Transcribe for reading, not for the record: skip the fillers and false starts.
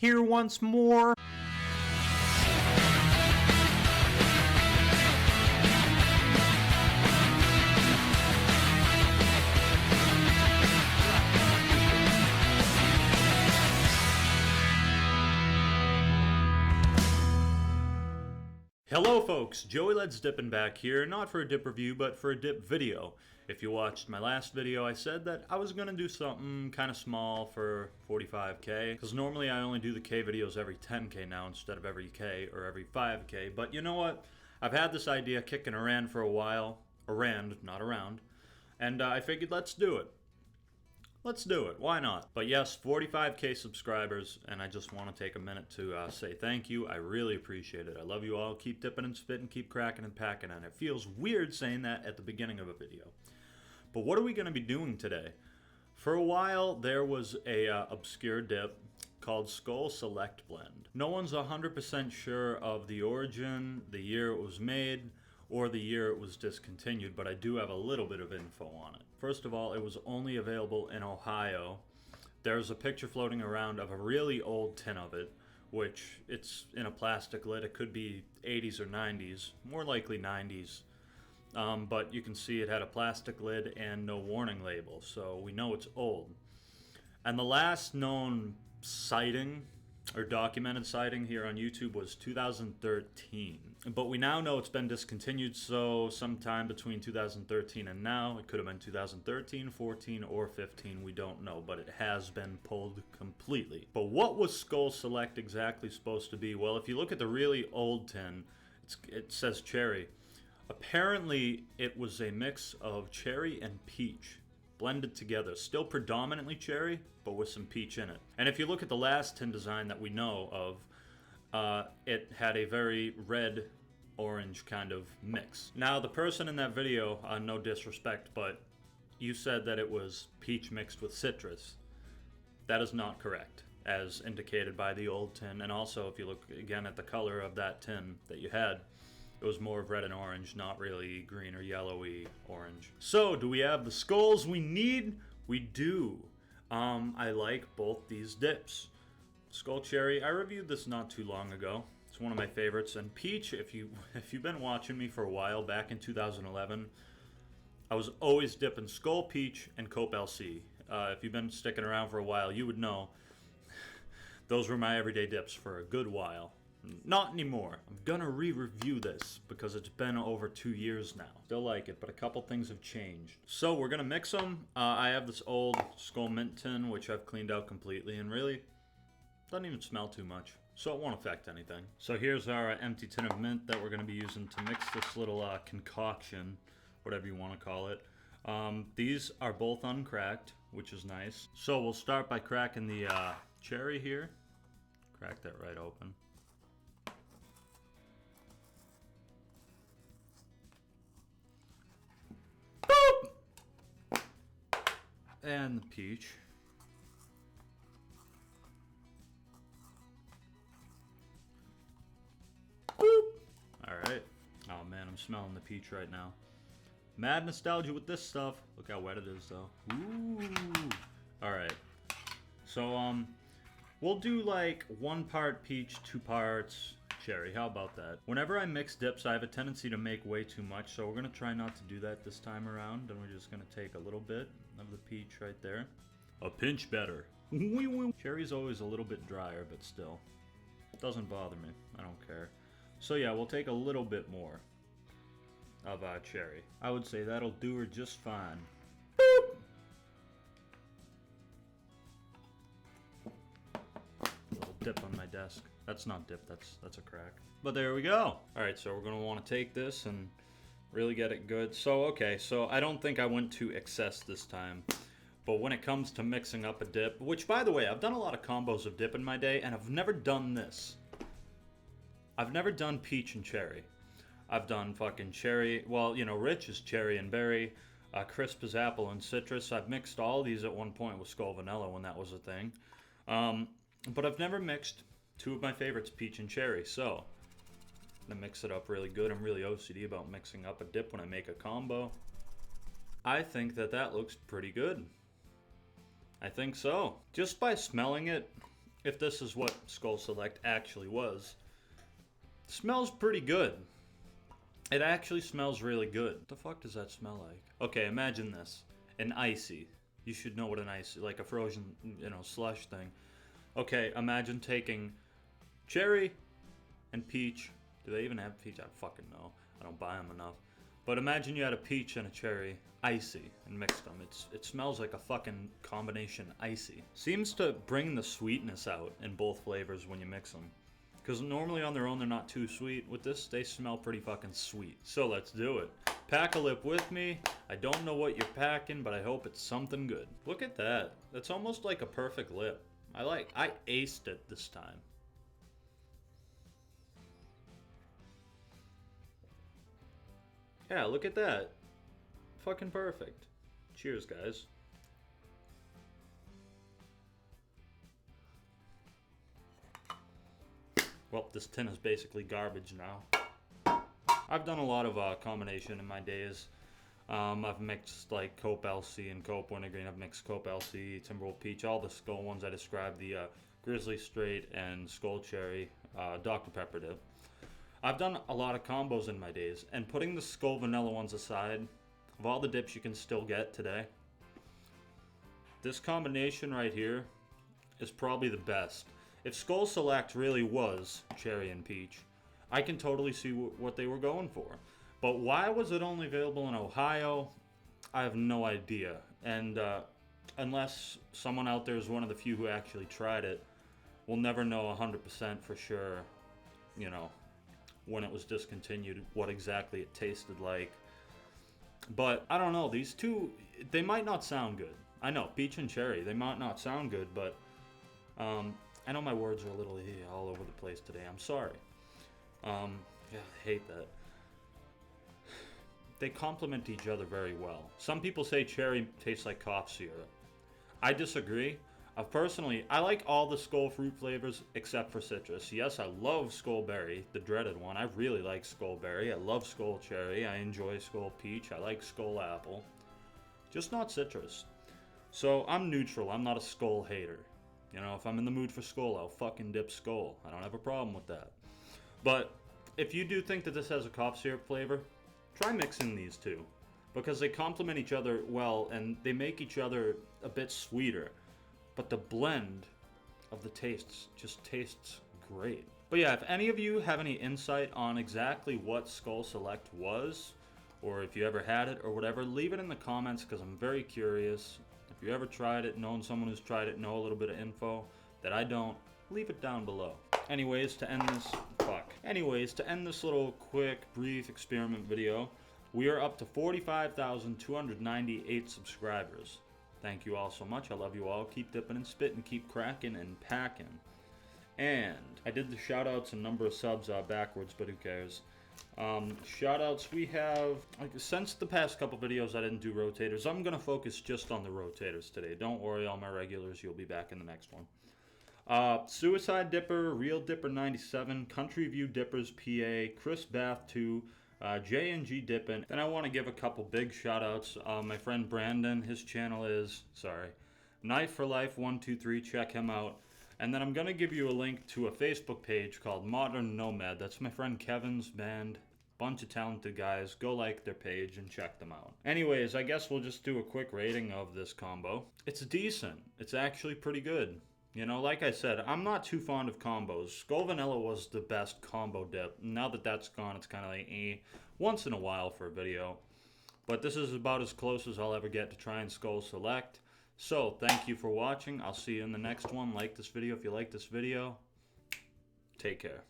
here once more. Hello folks, Joey Let's Dippin' back here, not for a dip review, but for a dip video. If you watched my last video, I said that I was going to do something kind of small for 45K, because normally I only do the K videos every 10K now instead of every K or every 5K, but you know what? I've had this idea kicking around for a while, not around, and I figured let's do it. Let's do it. Why not? But yes, 45K subscribers, and I just want to take a minute to say thank you. I really appreciate it. I love you all. Keep dipping and spitting, keep cracking and packing, and it feels weird saying that at the beginning of a video. But what are we going to be doing today? For a while, there was a obscure dip called Skoal Select Blend. No one's 100% sure of the origin, the year it was made, or the year it was discontinued, but I do have a little bit of info on it. First of all, it was only available in Ohio. There's a picture floating around of a really old tin of it, which it's in a plastic lid. It could be 80s or 90s, more likely 90s. But you can see it had a plastic lid and no warning label, so we know it's old. And the last known sighting, or documented sighting here on YouTube, was 2013. But we now know it's been discontinued, so sometime between 2013 and now, it could have been 2013, 14, or 15, we don't know, but it has been pulled completely. But what was Skoal Select exactly supposed to be? Well, if you look at the really old tin, it says cherry. Apparently, it was a mix of cherry and peach blended together. Still predominantly cherry, but with some peach in it. And if you look at the last tin design that we know of, it had a very red-orange kind of mix. Now, the person in that video, no disrespect, but you said that it was peach mixed with citrus. That is not correct, as indicated by the old tin. And also, if you look again at the color of that tin that you had, it was more of red and orange, not really green or yellowy orange. So, do we have the skulls we need? We do. I like both these dips. Skoal Cherry, I reviewed this not too long ago. It's one of my favorites. And Peach, if you've been watching me for a while, back in 2011, I was always dipping Skoal Peach and Cope LC. If you've been sticking around for a while, you would know those were my everyday dips for a good while. Not anymore. I'm gonna re-review this because it's been over 2 years now. Still like it, but a couple things have changed. So we're gonna mix them. I have this old Skoal mint tin, which I've cleaned out completely, and really doesn't even smell too much, so it won't affect anything. So here's our empty tin of mint that we're gonna be using to mix this little concoction, whatever you want to call it. These are both uncracked, which is nice. So we'll start by cracking the cherry here. Crack that right open. And the peach. Boop. Alright. Oh man, I'm smelling the peach right now. Mad nostalgia with this stuff. Look how wet it is though. Ooh. Alright. So, we'll do like 1 part peach, 2 parts cherry. How about that? Whenever I mix dips, I have a tendency to make way too much, so we're going to try not to do that this time around, and we're just going to take a little bit of the peach right there. A pinch better. Cherry's always a little bit drier, but still. It doesn't bother me. I don't care. So yeah, we'll take a little bit more of cherry. I would say that'll do her just fine. Boop. Little dip on my desk. That's not dip, that's a crack. But there we go. Alright, so we're gonna want to take this and really get it good. So, okay, so I don't think I went to excess this time. But when it comes to mixing up a dip, which by the way, I've done a lot of combos of dip in my day, and I've never done this. I've never done peach and cherry. I've done fucking cherry, well, you know, rich is cherry and berry, crisp is apple and citrus. I've mixed all these at one point with Skoal Vanilla when that was a thing. But I've never mixed 2 of my favorites, peach and cherry, so I'm gonna mix it up really good. I'm really OCD about mixing up a dip when I make a combo. I think that looks pretty good. I think so. Just by smelling it, if this is what Skoal Select actually was, it smells pretty good. It actually smells really good. What the fuck does that smell like? Okay, imagine this. An icy. You should know what an icy, like a frozen, slush thing. Okay, imagine taking cherry and peach. Do they even have peach? I don't fucking know. I don't buy them enough. But imagine you had a peach and a cherry, icy, and mixed them. It smells like a fucking combination icy. Seems to bring the sweetness out in both flavors when you mix them. Because normally on their own they're not too sweet. With this, they smell pretty fucking sweet. So let's do it. Pack a lip with me. I don't know what you're packing, but I hope it's something good. Look at that. That's almost like a perfect lip. I aced it this time. Yeah, look at that. Fucking perfect. Cheers, guys. Well, this tin is basically garbage now. I've done a lot of combination in my days. I've mixed like Cope LC and Cope Wintergreen. I've mixed Cope LC, Timberwolf Peach, all the Skoal ones I described, the Grizzly Straight and Skoal Cherry, Dr. Pepper dip. I've done a lot of combos in my days, and putting the Skoal Vanilla ones aside, of all the dips you can still get today, this combination right here is probably the best. If Skoal Select really was cherry and peach, I can totally see what they were going for. But why was it only available in Ohio? I have no idea. And unless someone out there is one of the few who actually tried it, we'll never know 100% for sure, when it was discontinued, what exactly it tasted like. But I don't know, these two, they might not sound good. I know, peach and cherry, they might not sound good, but I know my words are a little all over the place today. I'm sorry. I hate that. They complement each other very well. Some people say cherry tastes like cough syrup. I disagree. Personally, I like all the Skoal fruit flavors except for citrus. Yes, I love Skoal Berry, the dreaded one. I really like Skoal Berry. I love Skoal Cherry. I enjoy Skoal Peach. I like Skoal Apple. Just not citrus. So I'm neutral. I'm not a Skoal hater. If I'm in the mood for Skoal, I'll fucking dip Skoal. I don't have a problem with that. But if you do think that this has a cough syrup flavor, try mixing these two. Because they complement each other well and they make each other a bit sweeter. But the blend of the tastes just tastes great. But yeah, if any of you have any insight on exactly what Skoal Select was, or if you ever had it or whatever, leave it in the comments because I'm very curious. If you ever tried it, known someone who's tried it, know a little bit of info that I don't, leave it down below. Anyways, to end this little quick, brief experiment video, we are up to 45,298 subscribers. Thank you all so much. I love you all. Keep dipping and spitting, keep cracking and packing. And I did the shout-outs and number of subs backwards, but who cares? Shout-outs, we have, since the past couple videos I didn't do rotators, I'm going to focus just on the rotators today. Don't worry, all my regulars, you'll be back in the next one. Suicide Dipper, Real Dipper 97, Country View Dippers PA, Chris Bath 2, J&G Dippin'. Then I want to give a couple big shout outs. My friend Brandon, his channel is, Knife for Life 123, check him out. And then I'm going to give you a link to a Facebook page called Modern Nomad. That's my friend Kevin's band. Bunch of talented guys. Go like their page and check them out. Anyways, I guess we'll just do a quick rating of this combo. It's decent. It's actually pretty good. Like I said, I'm not too fond of combos. Skoal Vanilla was the best combo dip. Now that that's gone, it's kind of like once in a while for a video. But this is about as close as I'll ever get to trying Skoal Select. So, thank you for watching. I'll see you in the next one. Like this video if you like this video. Take care.